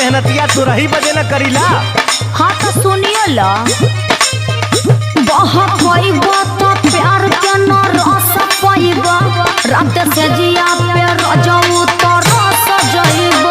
मेहनतिया तू रही बजे न करीला। हाँ तो सुनिए ला बहुत होइबा तो प्यार के न रस पाइबा रात से जिया पे रजऊ तो रस जइबा।